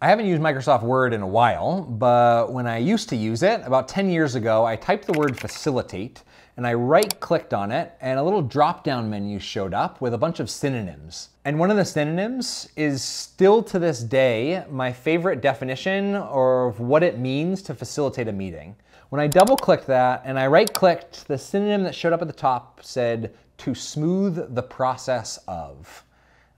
I haven't used Microsoft Word in a while, but when I used to use it, about 10 years ago, I typed the word facilitate and I right-clicked on it and a little drop-down menu showed up with a bunch of synonyms. And one of the synonyms is still to this day my favorite definition of what it means to facilitate a meeting. When I double-clicked that and I right-clicked, the synonym that showed up at the top said, to smooth the process of.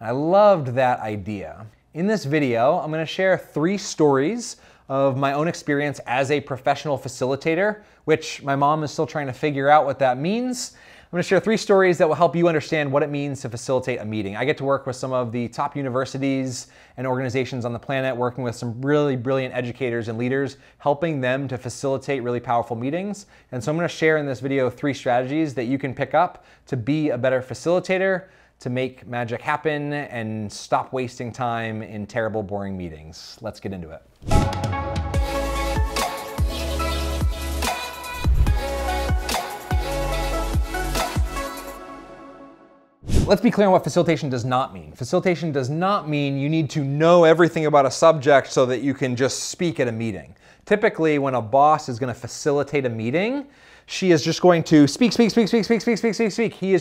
And I loved that idea. In this video, I'm going to share 3 stories of my own experience as a professional facilitator, which my mom is still trying to figure out what that means. I'm going to share 3 stories that will help you understand what it means to facilitate a meeting. I get to work with some of the top universities and organizations on the planet, working with some really brilliant educators and leaders, helping them to facilitate really powerful meetings. And so I'm going to share in this video 3 strategies that you can pick up to be a better facilitator, to make magic happen and stop wasting time in terrible, boring meetings. Let's get into it. Let's be clear on what facilitation does not mean. Facilitation does not mean you need to know everything about a subject so that you can just speak at a meeting. Typically, when a boss is going to facilitate a meeting, she is just going to speak. He is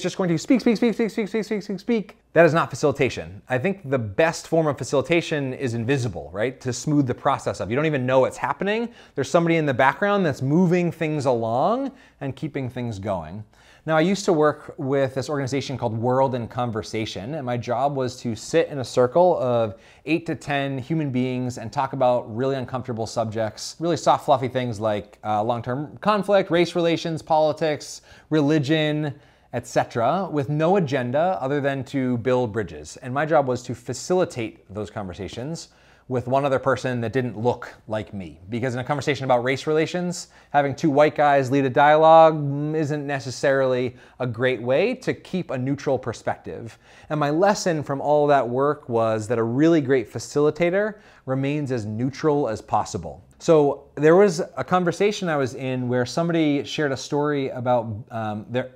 just going to speak. That is not facilitation. I think the best form of facilitation is invisible, right? To smooth the process of. You don't even know it's happening. There's somebody in the background that's moving things along and keeping things going. Now, I used to work with this organization called World in Conversation, and my job was to sit in a circle of 8 to 10 human beings and talk about really uncomfortable subjects, really soft, fluffy things like long-term conflict, race relations, politics, religion, etc., with no agenda other than to build bridges. And my job was to facilitate those conversations with one other person that didn't look like me. Because in a conversation about race relations, having 2 white guys lead a dialogue isn't necessarily a great way to keep a neutral perspective. And my lesson from all that work was that a really great facilitator remains as neutral as possible. So there was a conversation I was in where somebody shared a story about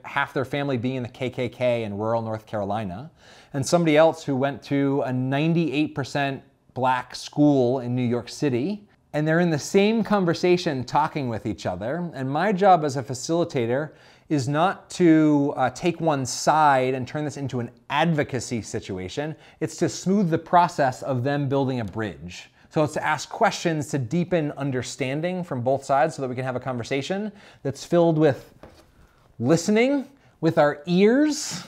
half their family being in the KKK in rural North Carolina, and somebody else who went to a 98% Black school in New York City, and they're in the same conversation talking with each other. And my job as a facilitator is not to take one side and turn this into an advocacy situation. It's to smooth the process of them building a bridge. So it's to ask questions to deepen understanding from both sides so that we can have a conversation that's filled with listening with our ears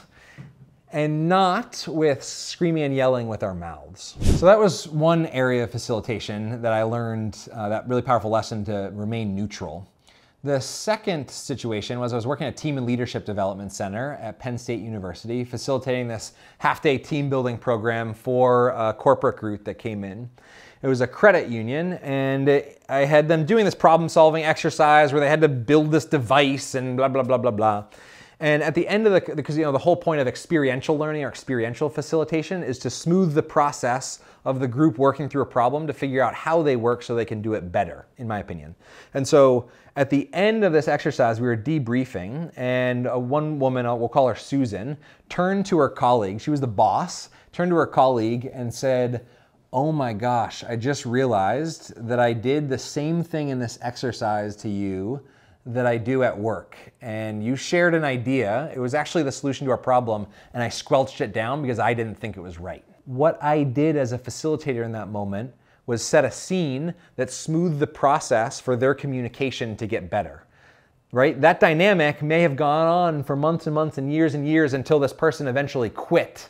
and not with screaming and yelling with our mouths. So that was one area of facilitation that I learned that really powerful lesson to remain neutral. The second situation was I was working at Team and Leadership Development Center at Penn State University, facilitating this half-day team building program for a corporate group that came in. It was a credit union, and I had them doing this problem-solving exercise where they had to build this device and blah, blah, blah, blah, blah. And at the end of because the whole point of experiential learning or experiential facilitation is to smooth the process of the group working through a problem to figure out how they work so they can do it better, in my opinion. And so at the end of this exercise, we were debriefing, and one woman, we'll call her Susan, turned to her colleague, she was the boss, turned to her colleague and said, "Oh my gosh, I just realized that I did the same thing in this exercise to you that I do at work. And you shared an idea. It was actually the solution to our problem, and I squelched it down because I didn't think it was right." What I did as a facilitator in that moment was set a scene that smoothed the process for their communication to get better. Right? That dynamic may have gone on for months and months and years until this person eventually quit.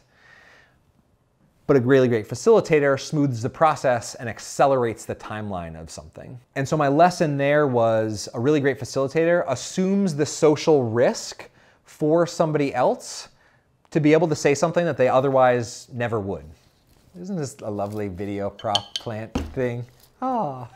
But a really great facilitator smooths the process and accelerates the timeline of something. And so my lesson there was a really great facilitator assumes the social risk for somebody else to be able to say something that they otherwise never would. Isn't this a lovely video prop plant thing? Oh,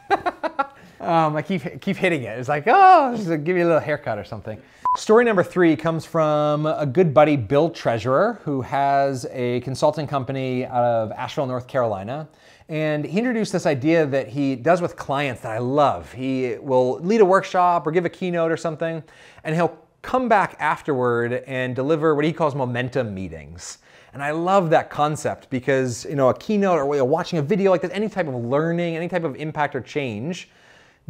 I keep hitting it. It's like, oh, just give you a little haircut or something. Story number 3 comes from a good buddy, Bill Treasurer, who has a consulting company out of Asheville, North Carolina. And he introduced this idea that he does with clients that I love. He will lead a workshop or give a keynote or something, and he'll come back afterward and deliver what he calls momentum meetings. And I love that concept because, you know, a keynote or watching a video like this, any type of learning, any type of impact or change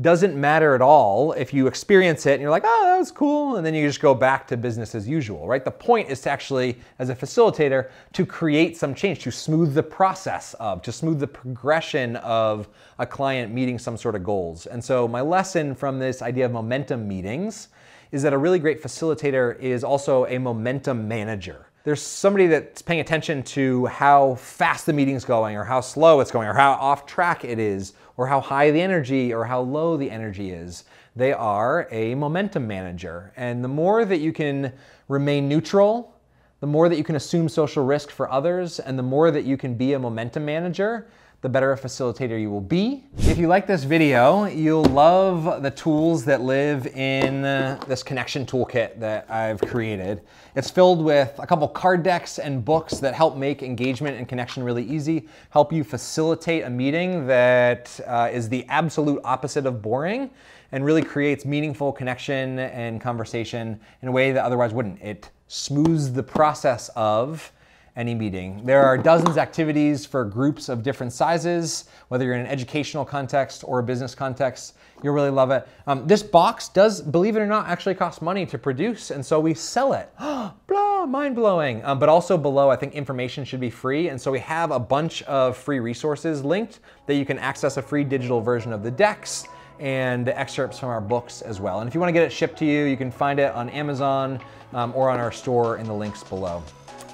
doesn't matter at all if you experience it and you're like, oh, that was cool, and then you just go back to business as usual, right? The point is to actually, as a facilitator, to create some change, to smooth the process of, to smooth the progression of a client meeting some sort of goals. And so my lesson from this idea of momentum meetings is that a really great facilitator is also a momentum manager. There's somebody that's paying attention to how fast the meeting's going, or how slow it's going, or how off track it is, or how high the energy or how low the energy is. They are a momentum manager. And the more that you can remain neutral, the more that you can assume social risk for others, and the more that you can be a momentum manager, the better a facilitator you will be. If you like this video, you'll love the tools that live in this connection toolkit that I've created. It's filled with a couple card decks and books that help make engagement and connection really easy, help you facilitate a meeting that is the absolute opposite of boring, and really creates meaningful connection and conversation in a way that otherwise wouldn't. It smooths the process of any meeting. There are dozens of activities for groups of different sizes, whether you're in an educational context or a business context. You'll really love it. This box does, believe it or not, actually cost money to produce, and so we sell it. Blah, mind-blowing. But also below, I think information should be free, and so we have a bunch of free resources linked that you can access a free digital version of the decks and excerpts from our books as well. And if you want to get it shipped to you, you can find it on Amazon or on our store in the links below.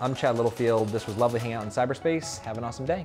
I'm Chad Littlefield. This was lovely hanging out in cyberspace. Have an awesome day.